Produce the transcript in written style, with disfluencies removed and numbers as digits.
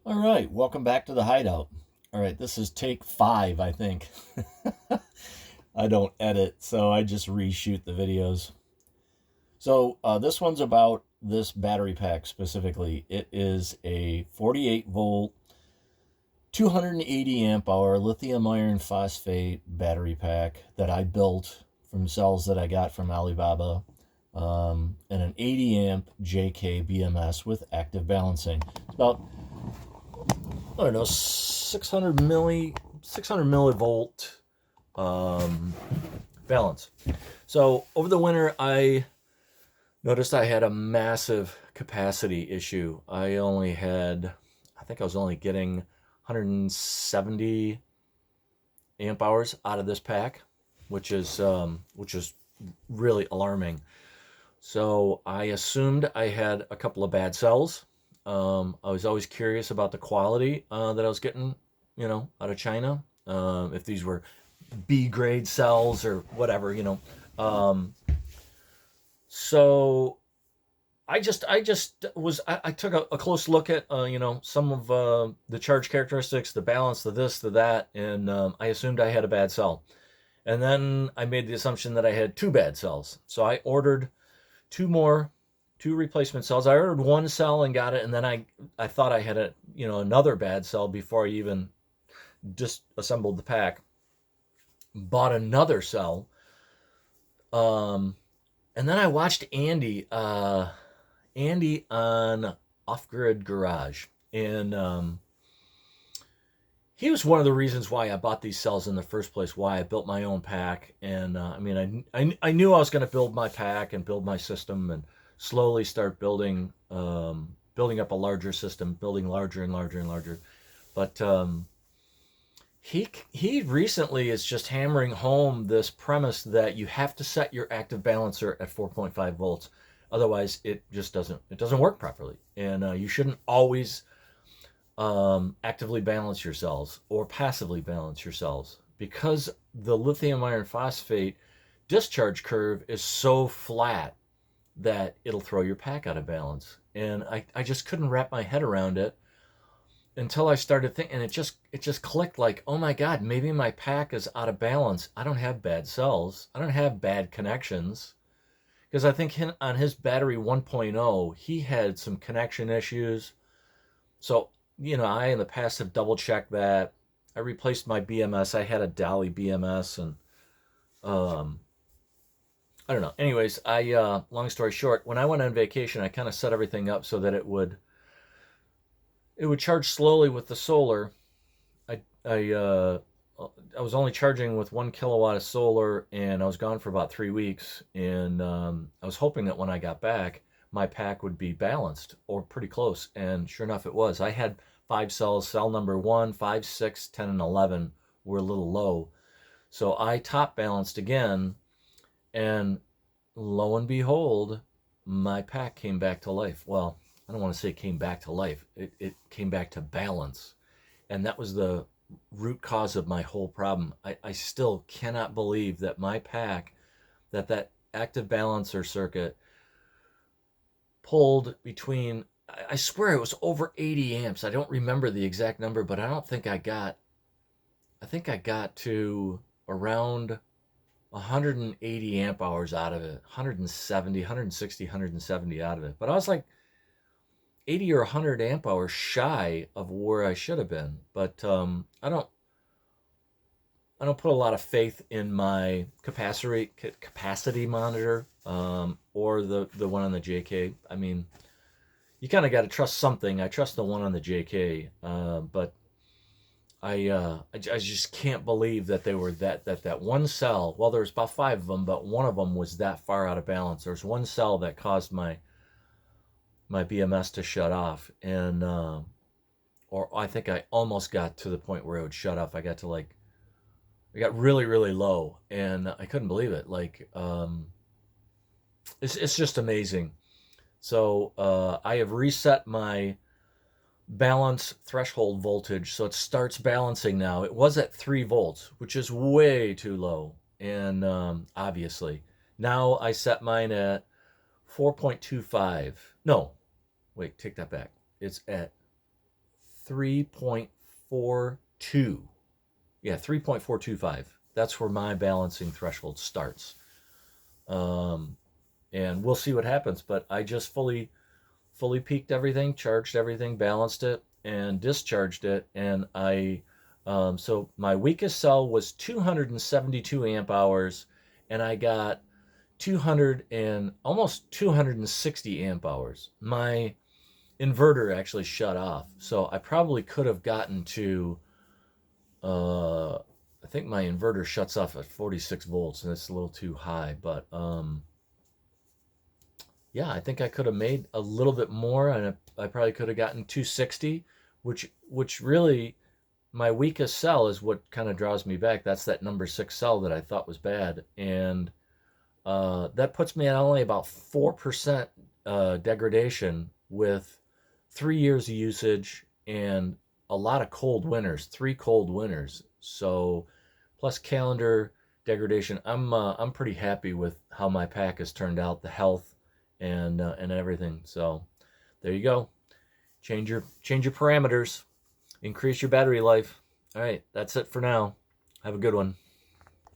All right, welcome back to the hideout. All right, this is take 5, I think. I don't edit, so I just reshoot the videos. So this one's about this battery pack specifically. It is a 48 volt, 280 amp hour lithium iron phosphate battery pack that I built from cells that I got from Alibaba, and an 80 amp JK BMS with active balancing. It's about, I don't know, 600 millivolt balance. So over the winter, I noticed I had a massive capacity issue. I think I was only getting 170 amp hours out of this pack, which is really alarming. So I assumed I had a couple of bad cells. I was always curious about the quality that I was getting, out of China. If these were B grade cells or whatever. So I took a close look at, some of the charge characteristics, the balance, the this, the that, and I assumed I had a bad cell. And then I made the assumption that I had two bad cells. So I ordered two replacement cells. I ordered one cell and got it, and then I thought I had another bad cell before I even disassembled the pack. Bought another cell, and then I watched Andy on Off Grid Garage, and he was one of the reasons why I bought these cells in the first place. Why I built my own pack, and I knew I was going to build my pack and build my system and slowly start building up a larger system, building larger and larger and larger. But he recently is just hammering home this premise that you have to set your active balancer at 4.5 volts, otherwise it just doesn't work properly, and you shouldn't always actively balance your cells or passively balance your cells, because the lithium iron phosphate discharge curve is so flat that it'll throw your pack out of balance. And I just couldn't wrap my head around it until I started thinking, and it just clicked, like, oh my God, maybe my pack is out of balance. I don't have bad cells. I don't have bad connections. Because I think on his battery 1.0, he had some connection issues. So, I in the past have double checked that. I replaced my BMS. I had a Dolly BMS, and I don't know. Anyways, long story short, when I went on vacation, I kind of set everything up so that it would charge slowly with the solar. I I uh, I was only charging with 1 kilowatt of solar, and I was gone for about 3 weeks. And I was hoping that when I got back, my pack would be balanced or pretty close. And sure enough, it was. I had 5 cells. Cell number 1, 5, 6, 10, and 11 were a little low. So I top balanced again, and lo and behold, my pack came back to life. Well, I don't want to say it came back to life. It came back to balance. And that was the root cause of my whole problem. I still cannot believe that my pack, that active balancer circuit pulled between, I swear it was over 80 amps. I don't remember the exact number, but I think I got to around 180 amp hours out of it, 170, 160, 170 out of it. But I was like 80 or 100 amp hours shy of where I should have been. But I don't put a lot of faith in my capacity monitor, or the one on the JK. I mean, you kind of got to trust something. I trust the one on the JK, but I just can't believe that they were that one cell. Well, there's about 5 of them, but one of them was that far out of balance. There's one cell that caused my BMS to shut off, and or I think I almost got to the point where it would shut off. I got really really low, and I couldn't believe it. Like, it's just amazing. So I have reset my balance threshold voltage, so it starts balancing now. It was at 3 volts, which is way too low, and obviously now I set mine at 4.25. No, wait, take that back. It's at 3.42. Yeah, 3.425. That's where my balancing threshold starts. And we'll see what happens. But I just fully peaked everything, charged everything, balanced it, and discharged it. And so my weakest cell was 272 amp hours, and I got 200 and almost 260 amp hours. My inverter actually shut off, so I probably could have gotten to. I think my inverter shuts off at 46 volts, and it's a little too high. But yeah, I think I could have made a little bit more, and I probably could have gotten 260, which really my weakest cell is what kind of draws me back. That's that number 6 cell that I thought was bad, and that puts me at only about 4% degradation with 3 years of usage and a lot of cold winters, 3 cold winters. So plus calendar degradation, I'm pretty happy with how my pack has turned out, the health and everything. So there you go. Change your parameters, increase your battery life. All right, that's it for now. Have a good one.